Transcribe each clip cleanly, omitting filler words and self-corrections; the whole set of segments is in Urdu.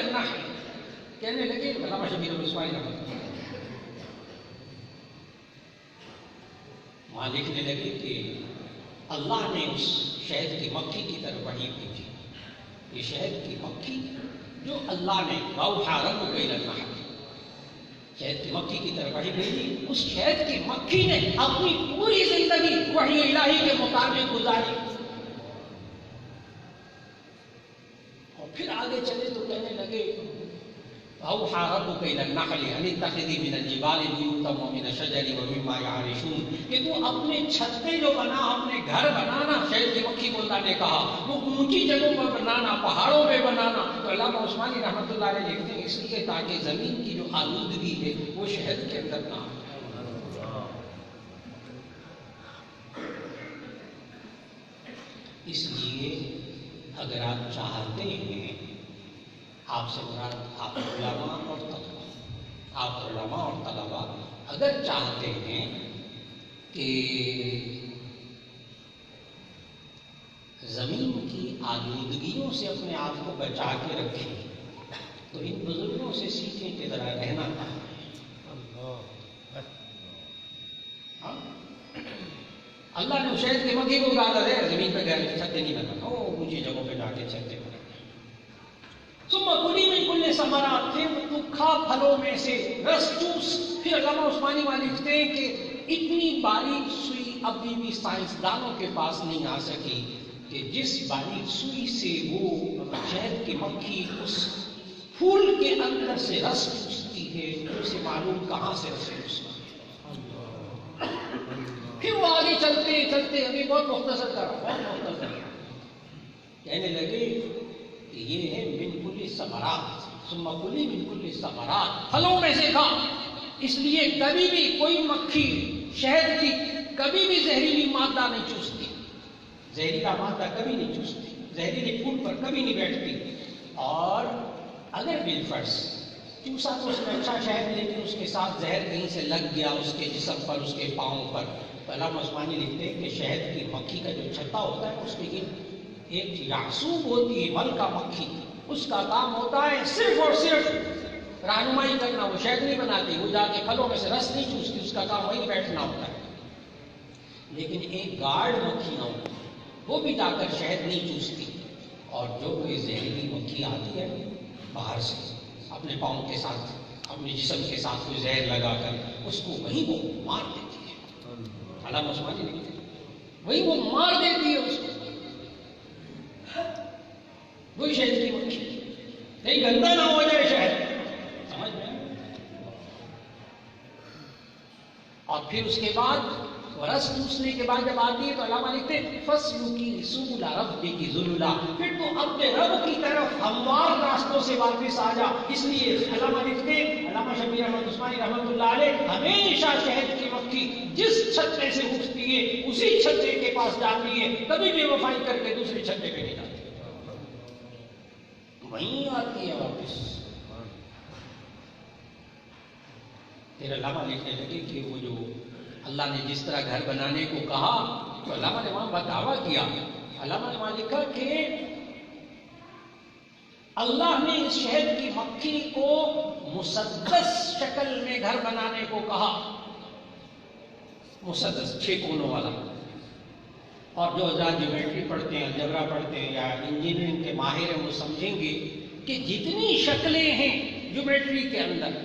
النحل. کہنے لگے علامہ شبیر العثمانی رحمۃ اللہ وہاں لکھنے لگے کہ اللہ نے اس شہد کی مکھی کی طرف وحی بھیجی. یہ شہد کی مکھی جو اللہ نے وَأَوْحَىٰ رَبُّكَ إِلَى النَّحْلِ شہد کی مکھی کی طرف وحی بھیجی. اس شہد کی مکھی نے اپنی پوری زندگی وحی الہی کے مطابق گزاری. اور پھر آگے چلے تو کہنے لگے وَأَوْحَىٰ رَبُّكَ إِلَى النَّحْلِ أَنِ اتَّخِذِي مِنَ الْجِبَالِ بُيُوتًا وَمِنَ الشَّجَرِ وَمِمَّا يَعْرِشُونَ کہ تو اپنے چھتے جو بنا اپنے گھر بنانا. شہد کی مکھی کو اللہ نے کہا وہ اونچی جگہوں پر بنانا, پہاڑوں پہ بنانا. تو علامہ عثمانی رحمۃ اللہ علیہ لکھتے ہیں اس لیے تاکہ زمین کی جو آلودگی ہے وہ شہد کے اندر نہ ہو. اس لیے اگر آپ چاہتے ہیں, آپ سے مراد آپ علماء اور طلباء, آپ علماء اور طلباء اگر چاہتے ہیں کہ زمین کی آلودگیوں سے اپنے آپ کو بچا کے رکھیں تو ان بزرگوں سے سیکھیں کہ ذرا رہنا کہاں ہے. اللہ نے شہد کی مکھی کو کہا ہے زمین پہ گئے چھتے نہیں بنانا, اونچی جگہوں پہ جا کے چھتے بنانا. ثم کلی من کل ثمرات پھر تو کھا پھلوں میں سے رس چوس. پھر علامہ عثمانی والے لکھتے ہیں کہ اتنی باریک سوئی ابھی بھی سائنسدانوں کے پاس نہیں آ سکی کہ جس باریک سوئی سے وہ شہد کی مکھی اس پھول کے اندر سے رس چوستی ہے اسے معلوم کہاں سے رس چوسنا ہے. پھر وہ آگے چلتے چلتے ابھی بہت مختصر کرا, بہت مختصر کہنے لگے کہ یہ ہے من کل ثمرات. ثم کلی من کل ثمرات پھلوں میں سے کھا. اس لیے کبھی بھی کوئی مکھی شہد کی کبھی بھی زہریلی مادہ نہیں چوستی, زہریلا مادہ کبھی نہیں چوستی, زہریلے پھول پر کبھی نہیں بیٹھتی. اور اگر بالفرض چوسا تو اس میں اچھا شہد لیکن اس کے ساتھ زہر کہیں سے لگ گیا اس کے جسم پر, اس کے پاؤں پر, تو علامہ عثمانی لکھتے ہیں کہ شہد کی مکھی کا جو چھتا ہوتا ہے اس کے ایک یعصوب ہوتی ہے ملکہ مکھی, اس کا کام ہوتا ہے صرف اور صرف رہنمائی کرنا. وہ شہد نہیں بناتی, وہ جا کے پھلوں میں سے رس نہیں چوستی, اس کا کام وہیں بیٹھنا ہوتا ہے. لیکن ایک گارڈ مکھیاں ہوتی وہ بھی جا کر شہد نہیں چوستی, اور جو کوئی زہریلی مکھی آتی ہے باہر سے اپنے پاؤں کے ساتھ اپنے جسم کے ساتھ کوئی زہر لگا کر اس کو وہیں وہ مار دیتی ہے. علامہ عثمانی لکھتے ہیں وہیں وہ مار دیتی ہے اس کو. وہی شہد کی مکھی, نہیں گندا نہ ہو جائے شہد, سمجھ میں. اور پھر اس کے بعد رس چوسنے کے بعد جب آتی ہے تو علامہ لکھتے ہیں فَاسْلُكِي سُبُلَ رَبِّكِ ذُلُلًا, پھر تو اپنے رب کی طرف ہموار راستوں سے واپس آ جا. اس لیے علامہ لکھتے ہیں, علامہ شبیر احمد عثمانی رحمۃ اللہ علیہ ہمیشہ شہد کی مکھی جس چھتے سے اٹھتی ہے اسی چھتے کے پاس جاتی ہے, کبھی بے وفائی کر کے دوسرے چھتے پہ نہیں جاتی, وہیں آتی ہے واپس. پھر علامہ لکھنے لگے کہ وہ جو اللہ نے جس طرح گھر بنانے کو کہا تو علامہ نے وہاں دعویٰ کیا. علامہ نے وہاں لکھا کہ اللہ نے اس شہد کی مکھی کو مسدس شکل میں گھر بنانے کو کہا, مسدس 6 کونوں والا. اور جو حضرات جیومیٹری پڑھتے ہیں, الجبرا پڑھتے ہیں یا انجینئرنگ کے ماہر ہیں وہ سمجھیں گے کہ جتنی شکلیں ہیں جیومیٹری کے اندر,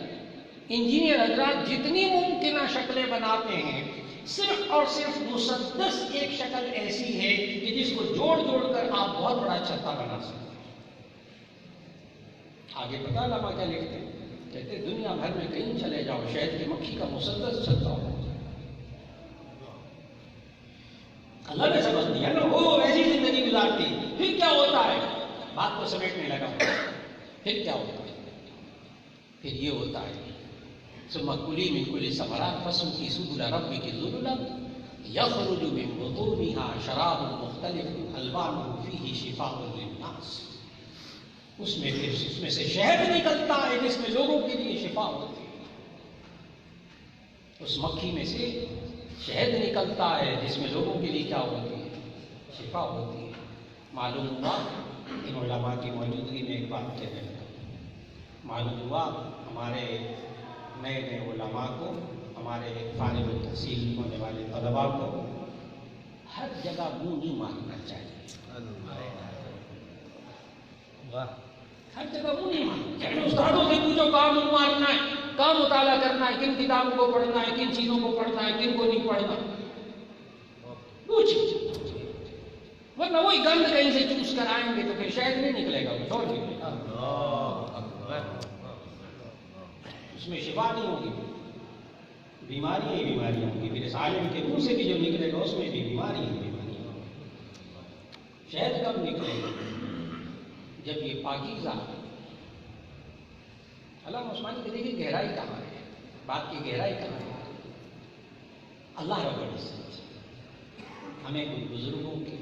انجینئر حضرات جتنی ممکنہ شکلیں بناتے ہیں, صرف اور صرف مسدس ایک شکل ایسی ہے کہ جس کو جوڑ جوڑ کر آپ بہت بڑا چھتا بنا سکتے ہیں. آگے پتہ علامہ کیا لکھتے ہیں, کہتے دنیا بھر میں کہیں چلے جاؤ شہد کی مکھی کا مسدس چھتا ہو. اللہ نے سمجھ دیا نا, وہ ایسی زندگی گزارتی. پھر کیا ہوتا ہے, بات کو سمیٹنے لگا, پھر کیا ہوتا ہے, پھر یہ ہوتا ہے ثم کلی من کل ثمرات فاسلکی سبل ربک ذللا یخرج من بطونها شراب مختلف الوانه فیہ شفاء للناس. اس میں سے شہد نکلتا ہے جس میں لوگوں کے لیے شفا ہوتی ہے. اس مکھی میں سے شہد نکلتا ہے جس میں لوگوں کے لیے کیا ہوتی ہے, شفا ہوتی ہے. معلوم ہوا ان علماء کی موجودگی میں ایک بات کہنے لگا, معلوم ہوا ہمارے نئے نئے علماء کو، ہمارے فارغ التحصیل ہونے والے طلباء کو ہر جگہ منہ نہیں مارنا چاہیے، ہر جگہ منہ نہیں مارنا چاہیے۔ استادوں سے پوچھو کہاں منہ مارنا ہے، کہاں مطالعہ کرنا ہے، کن کتابوں کو پڑھنا ہے، کن چیزوں کو پڑھنا ہے، کن کو نہیں پڑھنا، پوچھیں، ورنہ وہی گند کہیں سے چوس کر آئیں گے تو پھر شہد نہیں نکلے گا، کچھ اور نکلے گا، اس میں شفا نہیں ہوگی، بیماری ہی بیماریاں ہوں گی، پھر اس عالم کے منہ سے بھی جو نکلے گا اس میں بھی بیماری ہی بیماری ہوگی۔ شہد کب نکلے گا؟ جب یہ پاکیزہ، علامہ عثمانی کے دیکھیں گہرائی کہاں ہے، بات کی گہرائی کہاں ہے۔ اللہ رب العزت ہمیں ان بزرگوں کے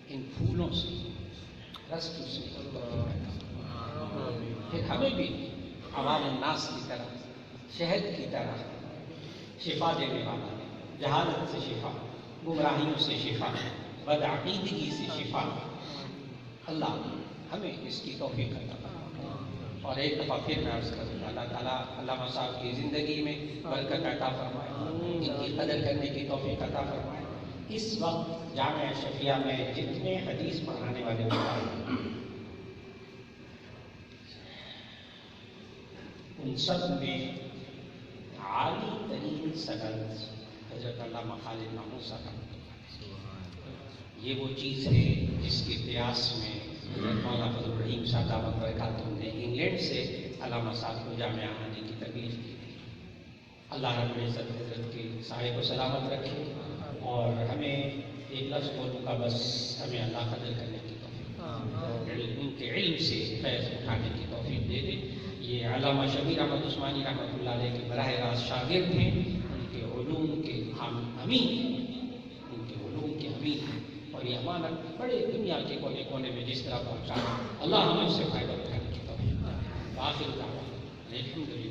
ان پھولوں سے رس چوسنے کی توفیق عطا، پھر ہمیں بھی عوام الناس کی طرح، شہد کی طرح شفا دینے والا، جہالت سے شفا، گمراہیوں سے شفا، بدعقیدگی سے شفا، اللہ ہمیں اس کی توفیق عطا فرمائے۔ اور ایک دفعہ پھر میں عرض کروں، اللہ تعالیٰ علامہ صاحب کی زندگی میں برکت عطا فرمائے، ان کی قدر کرنے کی توفیق عطا فرمائے۔ اس وقت جامعہ شفیہ میں جتنے حدیث پڑھانے والے ہیں ان سب میں عالی ترین سند حضرت علامہ خالد محمود صاحب، یہ وہ چیز ہے جس کے قیاس میں حضرت مولانا فضل الرحیم صاحب دامت برکاتہم نے انگلینڈ سے علامہ صاحب کو جامعہ آنے کی تکلیف کی تھی۔ اللہ رب العزت حضرت کے سائے کو سلامت رکھے، اور ہمیں ایک لفظ بولوں کا بس، ہمیں اللہ قدر کرنے کی توفیق، ان کے علم سے فیض اٹھانے کی توفیق دے دے۔ یہ علامہ شبیر احمد عثمانی رحمۃ اللہ علیہ کے براہ راست شاگرد ہیں، ان کے علوم کے امین ہیں، ان کے علوم کے امین ہیں، اور یہ امانت بڑے دنیا کے کونے کونے میں جس طرح پہنچا، اللہ ہمیں اس سے فائدہ اٹھانے کی توفیق۔ آخر دعوانا الحمدللہ۔